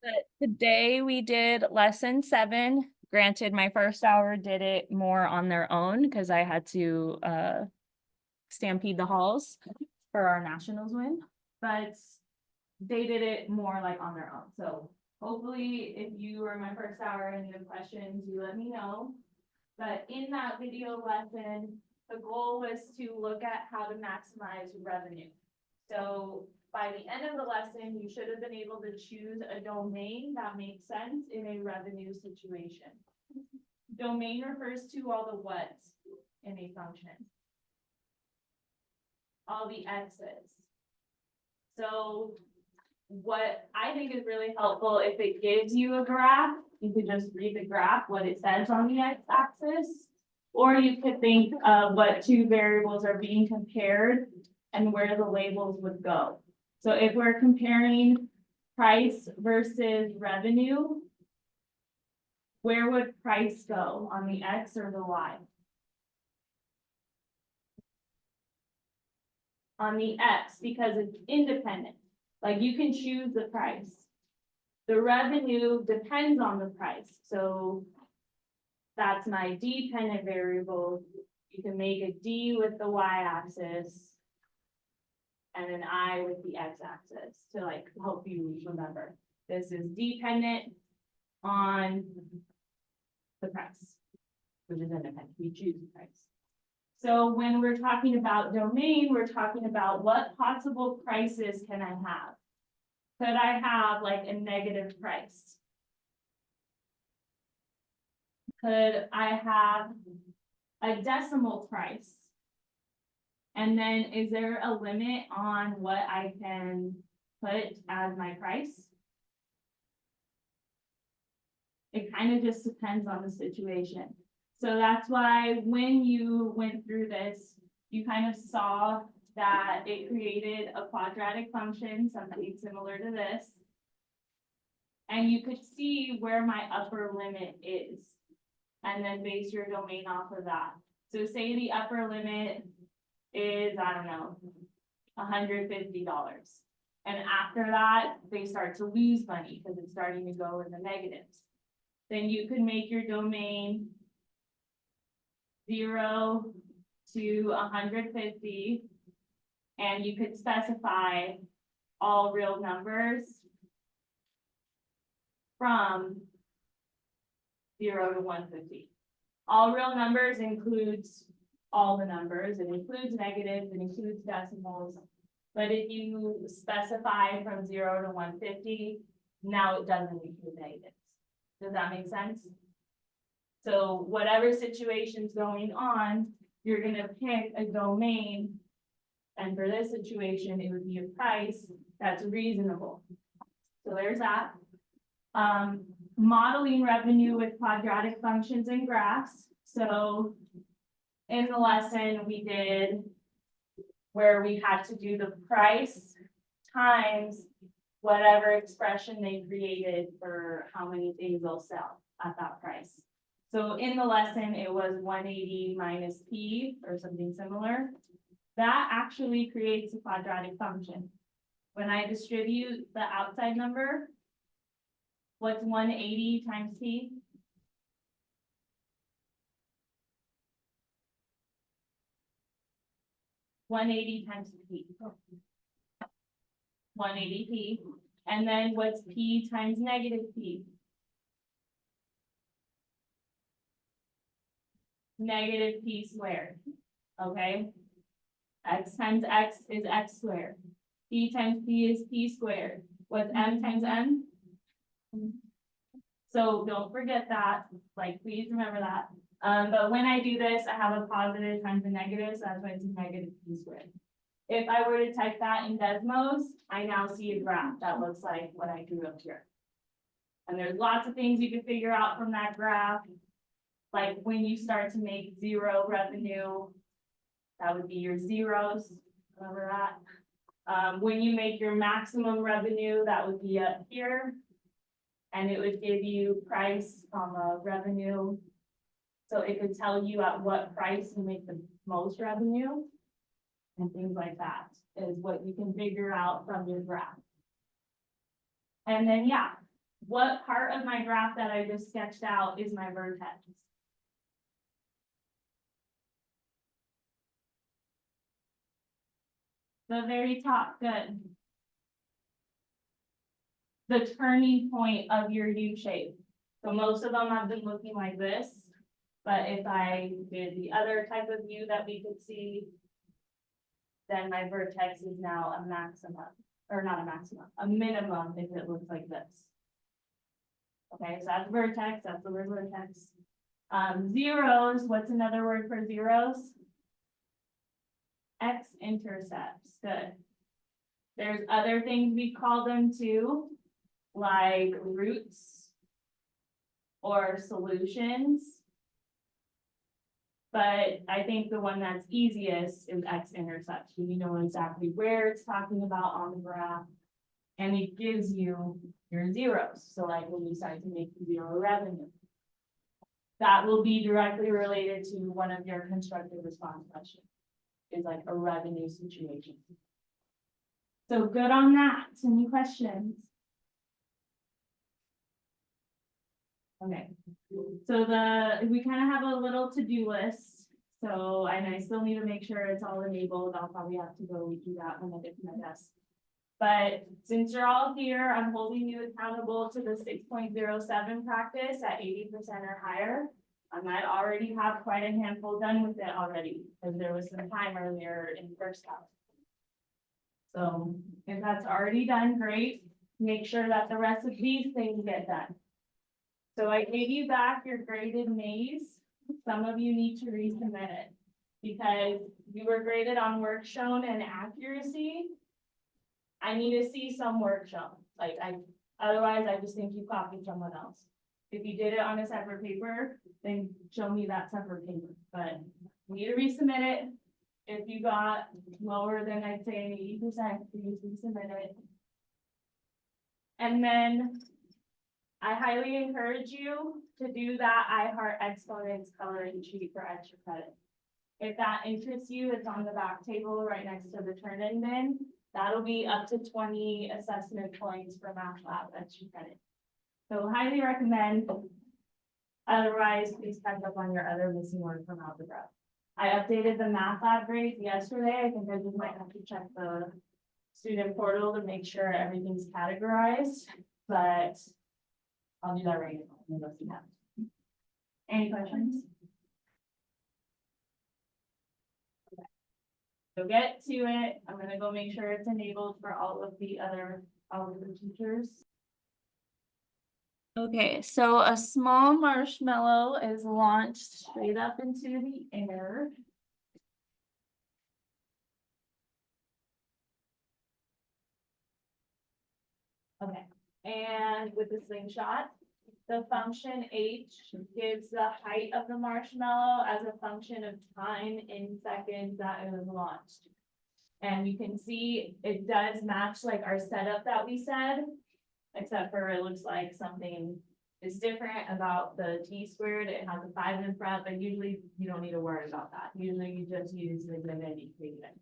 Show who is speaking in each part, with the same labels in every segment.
Speaker 1: But today we did lesson 7. Granted, my first hour did it more on their own because I had to stampede the halls for our nationals win. But they did it more like on their own. So hopefully if you are my first hour and you have questions, you let me know. But in that video lesson, the goal was to look at how to maximize revenue. So by the end of the lesson, you should have been able to choose a domain that makes sense in a revenue situation. Domain refers to all the whats in a function. All the x's. So what I think is really helpful, if it gives you a graph, you could just read the graph, what it says on the x-axis, or you could think of what two variables are being compared and where the labels would go. So if we're comparing price versus revenue, where would price go, on the x or the y? On the x, because it's independent. Like you can choose the price. The revenue depends on the price. So that's my dependent variable. You can make a D with the y-axis and an I with the x-axis to like help you remember. This is dependent on the price, which is independent. We choose the price. So when we're talking about domain, we're talking about what possible prices can I have? Could I have like a negative price? Could I have a decimal price? And then is there a limit on what I can put as my price? It kind of just depends on the situation. So that's why when you went through this, you kind of saw that it created a quadratic function, something similar to this. And you could see where my upper limit is, and then base your domain off of that. So say the upper limit is, I don't know, $150. And after that, they start to lose money because it's starting to go in the negatives. Then you could make your domain 0 to 150, and you could specify all real numbers from 0 to 150. All real numbers includes all the numbers. It includes negatives, it includes decimals. But if you specify from 0 to 150, now it doesn't include negatives. Does that make sense? So whatever situation's going on, you're gonna pick a domain. And for this situation, it would be a price that's reasonable. So there's that. Modeling revenue with quadratic functions and graphs. So in the lesson we did where we had to do the price times whatever expression they created for how many things they'll sell at that price. So in the lesson, it was 180 minus P or something similar. That actually creates a quadratic function. When I distribute the outside number, what's 180 times P? $180 times P. 180P. And then what's P times negative P? Negative P squared. Okay. X times X is X squared. P times P is P squared. What's M times M? So don't forget that, like, please remember that. But when I do this, I have a positive times a negative, so that's why it's a negative P squared. If I were to type that in Desmos, I now see a graph that looks like what I drew up here. And there's lots of things you can figure out from that graph. Like when you start to make zero revenue, that would be your zeros, remember that. When you make your maximum revenue, that would be up here. And it would give you price, revenue. So it could tell you at what price you make the most revenue. And things like that is what you can figure out from your graph. And then, yeah, What part of my graph that I just sketched out is my vertex? The very top, good. The turning point of your U shape. So most of them have been looking like this. But if I did the other type of U that we could see, then my vertex is now a maximum, or not a maximum, a minimum if it looks like this. Okay, so that's vertex, that's the word vertex. Zeros, what's another word for zeros? X-intercepts, good. There's other things we call them too, like roots or solutions. But I think the one that's easiest is x-intercept. You know exactly where it's talking about on the graph. And it gives you your zeros. So like when you decide to make zero revenue. That will be directly related to one of your constructive response questions. Is like a revenue situation. So good on that. Any questions? Okay, so we kind of have a little to-do list. So, and I still need to make sure it's all enabled. I'll probably have to go do that when I get to my desk. But since you're all here, I'm holding you accountable to the 6.07 practice at 80% or higher. I might already have quite a handful done with it already, because there was some time earlier in the first half. So if that's already done, great. Make sure that the rest of these things get done. So I gave you back your graded maze. Some of you need to resubmit it because you were graded on work shown and accuracy. I need to see some work shown. Otherwise I just think you copied someone else. If you did it on a separate paper, then show me that separate paper, but you need to resubmit it. If you got lower than I'd say 80%, please resubmit it. And then I highly encourage you to do that iHeart Exponents coloring sheet for extra credit. If that interests you, it's on the back table right next to the turn-in bin. That'll be up to 20 assessment points for math lab extra credit. So highly recommend. Otherwise, please catch up on your other missing work from algebra. I updated the math lab grades yesterday. I think I just might have to check the student portal to make sure everything's categorized, but I'll do that right now. Any questions? Okay. So get to it. I'm gonna go make sure it's enabled for all of the teachers. Okay, so a small marshmallow is launched straight up into the air. Okay, and with the slingshot, the function h gives the height of the marshmallow as a function of time in seconds that it was launched. And you can see it does match like our setup that we said, except for it looks like something is different about the t squared. It has a 5 in front, but usually you don't need to worry about that. Usually you just use the given equation.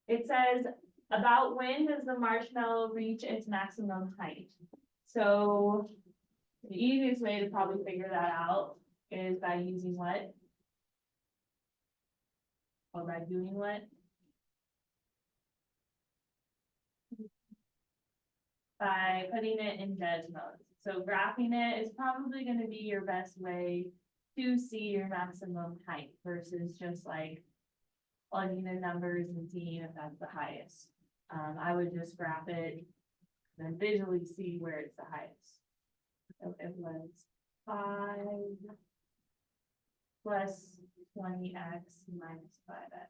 Speaker 1: It says, about when does the marshmallow reach its maximum height? So the easiest way to probably figure that out is by using what? Or by doing what? By putting it in Desmos. So graphing it is probably going to be your best way to see your maximum height versus just like plugging in numbers and seeing if that's the highest. I would just graph it and visually see where it's the highest. So it was 5 plus 20x minus 5x.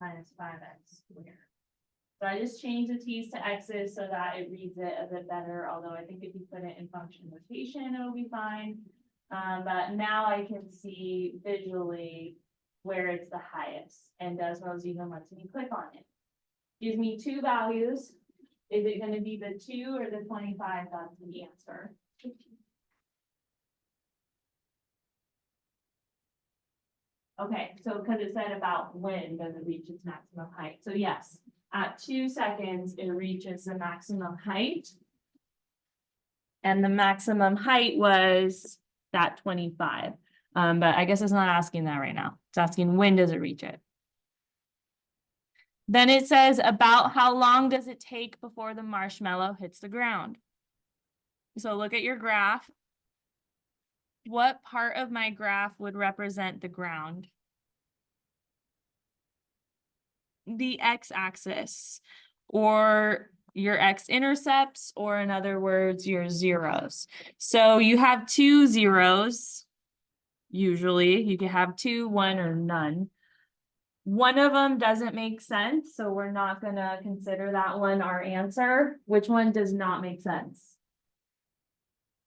Speaker 1: Minus 5x squared. So I just changed the t's to x's so that it reads it a bit better, although I think if you put it in function notation, it'll be fine. But now I can see visually where it's the highest, and Desmos even lets me click on it. Gives me two values. Is it going to be the 2 or the 25? That's the answer. Okay, so because it said about when does it reach its maximum height, so yes, at 2 seconds, it reaches the maximum height. And the maximum height was that 25. But I guess it's not asking that right now. It's asking when does it reach it? Then it says about how long does it take before the marshmallow hits the ground? So look at your graph. What part of my graph would represent the ground? The x-axis, or your x-intercepts, or in other words, your zeros. So you have 2 zeros. Usually you can have 2, 1, or none. One of them doesn't make sense, so we're not gonna consider that one our answer. Which one does not make sense?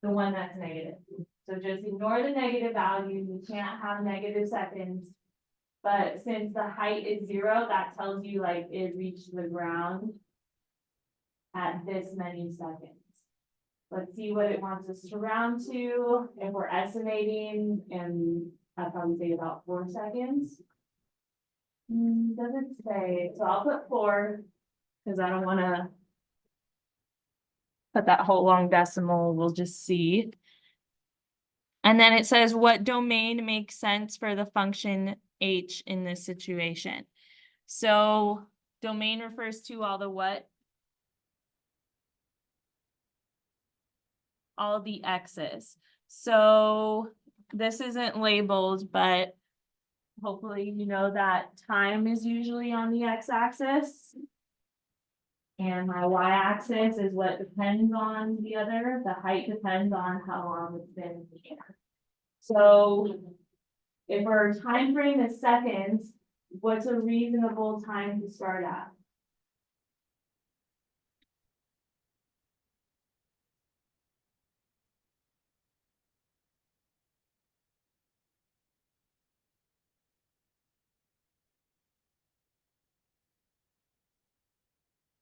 Speaker 1: The one that's negative. So just ignore the negative value. You can't have negative seconds. But since the height is 0, that tells you like it reached the ground at this many seconds. Let's see what it wants us to round to. If we're estimating, and I'd probably say about 4 seconds. Doesn't say, so I'll put 4, because I don't want to put that whole long decimal, we'll just see. And then it says what domain makes sense for the function h in this situation. So domain refers to all the what? All the x's. So this isn't labeled, but hopefully you know that time is usually on the x-axis. And my y-axis is what depends on the other. The height depends on how long it's been in the air. So if our time frame is seconds, what's a reasonable time to start at?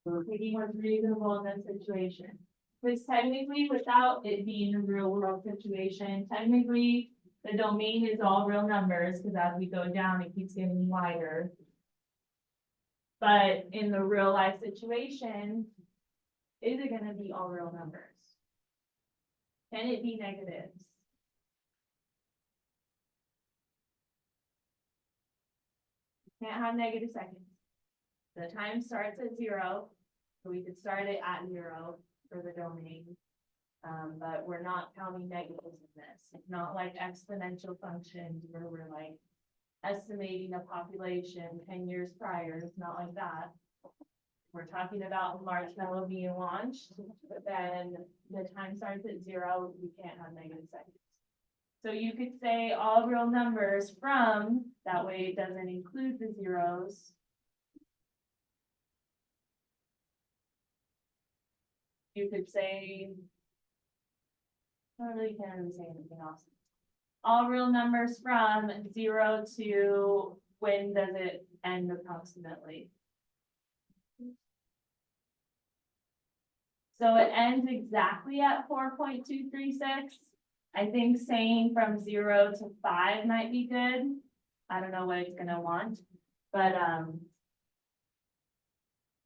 Speaker 1: We're thinking what's reasonable in this situation. Because technically, without it being a real world situation, technically, the domain is all real numbers, because as we go down, it keeps getting wider. But in the real life situation, is it gonna be all real numbers? Can it be negatives? Can't have negative seconds. The time starts at 0, so we could start it at 0 for the domain. But we're not counting negatives in this. It's not like exponential functions where we're like estimating a population 10 years prior. It's not like that. We're talking about marshmallow being launched, but then the time starts at 0, we can't have negative seconds. So you could say all real numbers from, that way it doesn't include the zeros. You could say, I really can't really say anything else. All real numbers from 0 to when does it end approximately? So it ends exactly at 4.236. I think saying from 0 to 5 might be good. I don't know what it's gonna want, but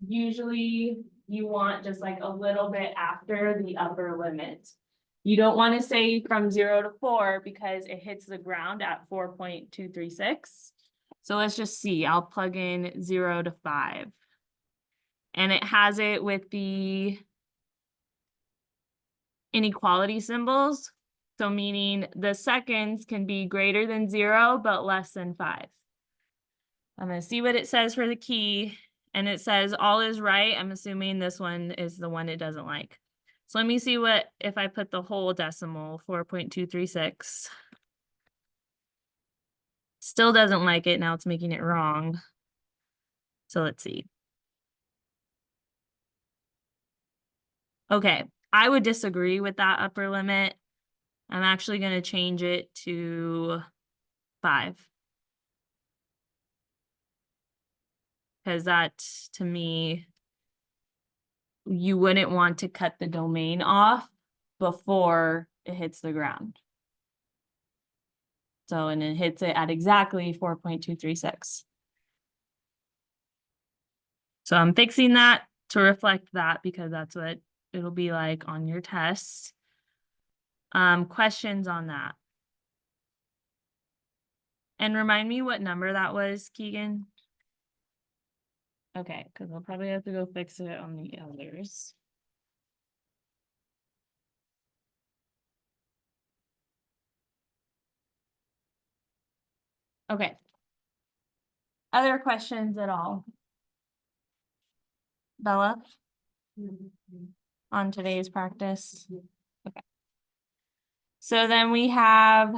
Speaker 1: usually you want just like a little bit after the upper limit. You don't want to say from 0 to 4 because it hits the ground at 4.236. So let's just see. I'll plug in 0 to 5. And it has it with the inequality symbols. So meaning the seconds can be greater than 0, but less than 5. I'm going to see what it says for the key. And it says all is right. I'm assuming this one is the one it doesn't like. So let me see what, if I put the whole decimal, 4.236. Still doesn't like it. Now it's making it wrong. So let's see. Okay, I would disagree with that upper limit. I'm actually going to change it to 5. Because that, to me, you wouldn't want to cut the domain off before it hits the ground.
Speaker 2: So, and it hits it at exactly 4.236. So I'm fixing that to reflect that because that's what it'll be like on your tests. Questions on that? And remind me what number that was, Keegan? Okay, because I'll probably have to go fix it on the others. Okay. Other questions at all? Bella? On today's practice? Okay. So then we have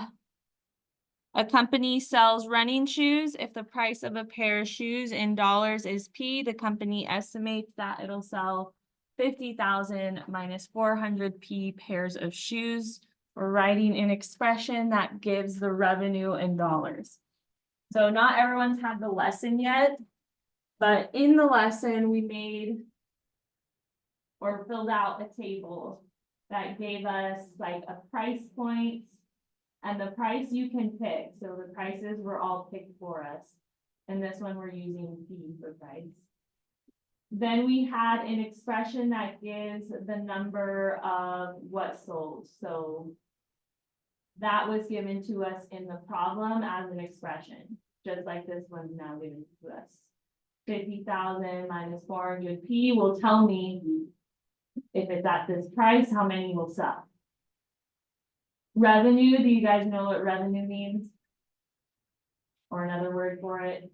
Speaker 2: a company sells running shoes. If the price of a pair of shoes in dollars is P, the company estimates that it'll sell 50,000 minus 400 P pairs of shoes. We're writing an expression that gives the revenue in dollars. So not everyone's had the lesson yet, but in the lesson we made or filled out a table that gave us like a price point and the price you can pick. So the prices were all picked for us. And this one we're using P for price. Then we had an expression that gives the number of what sold. So that was given to us in the problem as an expression, just like this one's now given to us. 50,000 minus 400 P will tell me if it's at this price, how many will sell. Revenue, do you guys know what revenue means? Or another word for it?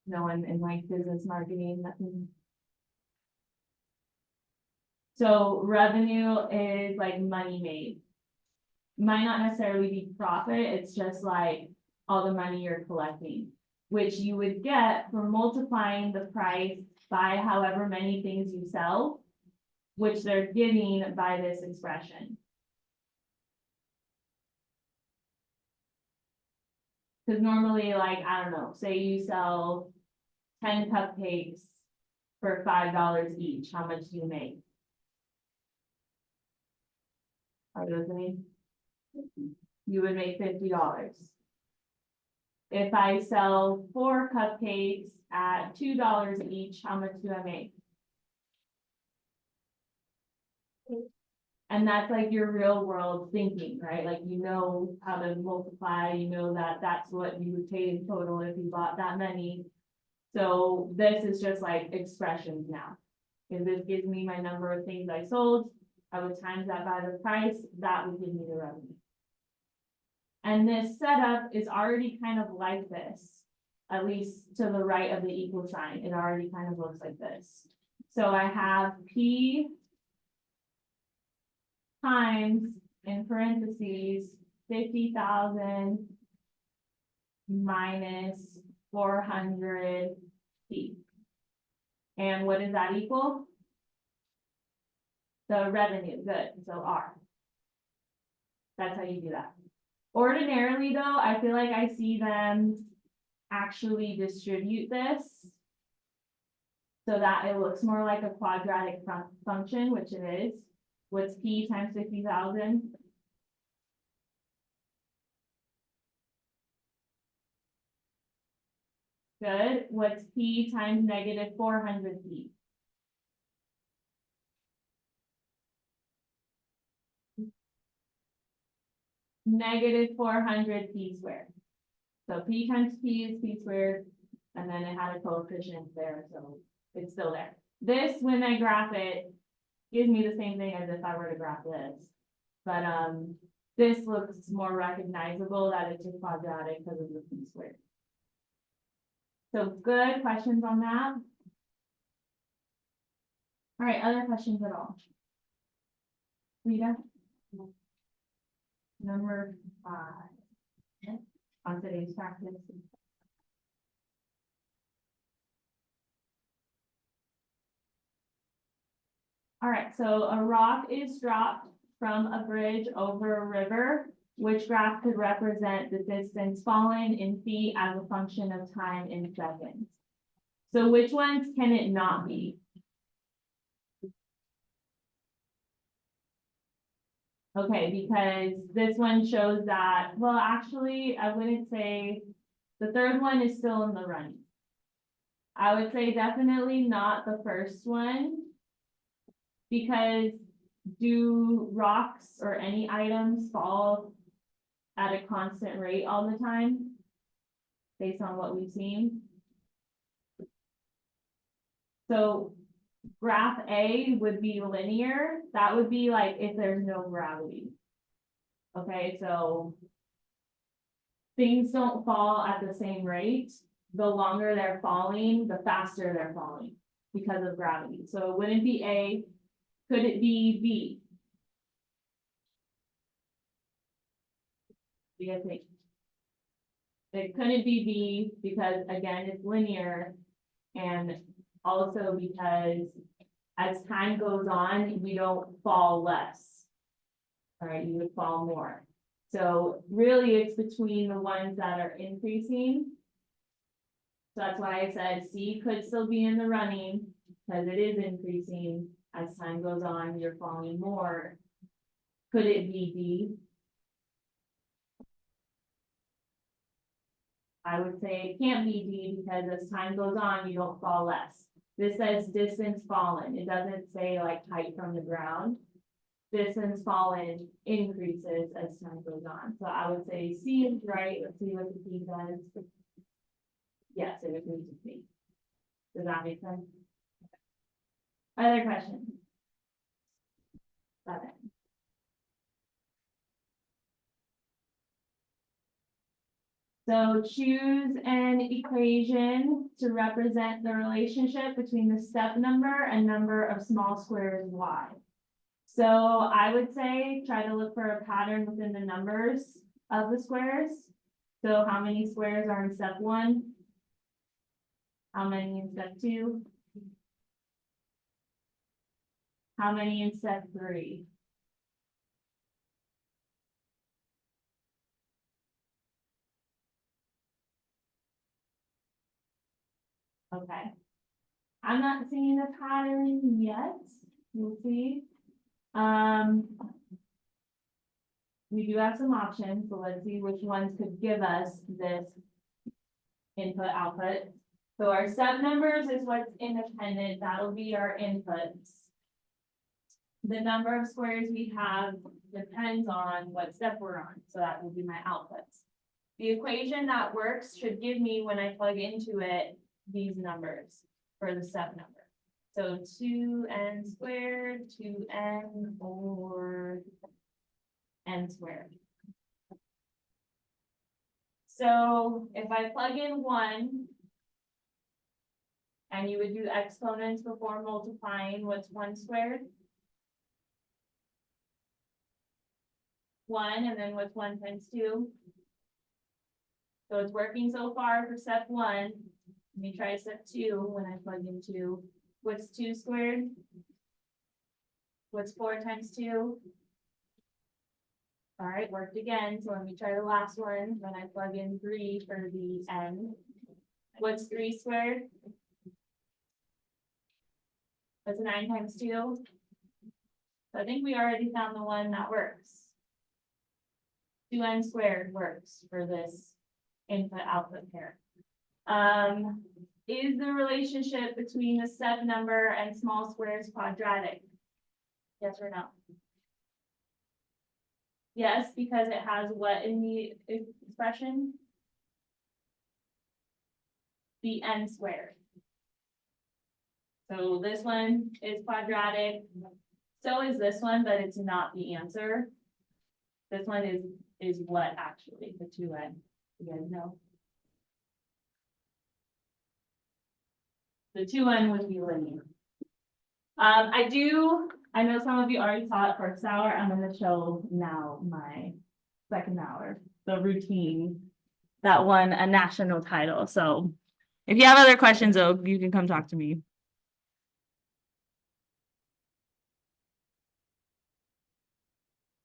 Speaker 2: No one in like business marketing, nothing. So revenue is like money made. Might not necessarily be profit, it's just like all the money you're collecting, which you would get from multiplying the price by however many things you sell, which they're giving by this expression. Because normally, like, I don't know, say you sell 10 cupcakes for $5 each, how much do you make? Are you listening? You would make $50. If I sell 4 cupcakes at $2 each, how much do I make? And that's like your real world thinking, right? Like, you know how to multiply, you know that that's what you would pay in total if you bought that many. So this is just like expressions now. If this gives me my number of things I sold, I would times that by the price, that would give me the revenue. And this setup is already kind of like this, at least to the right of the equal sign. It already kind of looks like this. So I have P times, in parentheses, 50,000 minus 400 P. And what does that equal? The revenue, good, so R. That's how you do that. Ordinarily though, I feel like I see them actually distribute this so that it looks more like a quadratic function, which it is. What's P times 50,000? Good. What's P times negative 400 P? Negative 400 P squared. So P times P is P squared, and then it had a coefficient there, so it's still there. This, when I graph it, gives me the same thing as if I were to graph this. But this looks more recognizable that it's a quadratic because of the P squared. So good questions on that. All right, other questions at all? Rita? Number 5 on today's practice. All right, so a rock is dropped from a bridge over a river. Which graph could represent the distance fallen in feet as a function of time in seconds? So which ones can it not be?
Speaker 1: Okay, because this one shows that, well, actually, I wouldn't say, the third one is still in the running. I would say definitely not the first one. Because do rocks or any items fall at a constant rate all the time? Based on what we've seen? So graph A would be linear, that would be like if there's no gravity. Okay, so things don't fall at the same rate. The longer they're falling, the faster they're falling because of gravity. So it wouldn't be A. Could it be B? Do you guys think? It couldn't be B because again, it's linear. And also because as time goes on, we don't fall less. All right, you would fall more. So really it's between the ones that are increasing. So that's why I said C could still be in the running because it is increasing. As time goes on, you're falling more. Could it be D? I would say it can't be D because as time goes on, you don't fall less. This says distance fallen. It doesn't say like height from the ground. Distance fallen increases as time goes on. So I would say C is right. Let's see what the P says. Yes, it agrees with me. Does that make sense? Other questions? Got it. So choose an equation to represent the relationship between the step number and number of small squares y. So I would say try to look for a pattern within the numbers of the squares. So how many squares are in step 1? How many in step 2? How many in step 3? Okay. I'm not seeing a pattern yet. We'll see. We do have some options, so let's see which ones could give us this input output. So our step numbers is what's independent, that'll be our inputs. The number of squares we have depends on what step we're on, so that will be my outputs. The equation that works should give me, when I plug into it, these numbers for the step number. So 2n squared, 2n, or n squared. So if I plug in 1, and you would do exponents before multiplying, what's 1 squared? 1, and then what's 1 times 2? So it's working so far for step 1. Let me try step 2 when I plug in 2. What's 2 squared? What's 4 times 2? All right, worked again. So let me try the last one when I plug in 3 for the n. What's 3 squared? That's 9 times 2. So I think we already found the one that works. 2n squared works for this input output pair. Is the relationship between the step number and small squares quadratic? Yes or no? Yes, because it has what in the expression? The n squared. So this one is quadratic. So is this one, but it's not the answer. This one is what actually, the 2n. You guys know? The 2n would be linear. I know some of you already saw it first hour. I'm gonna show now my second hour, the routine. That won a national title. So if you have other questions, though, you can come talk to me.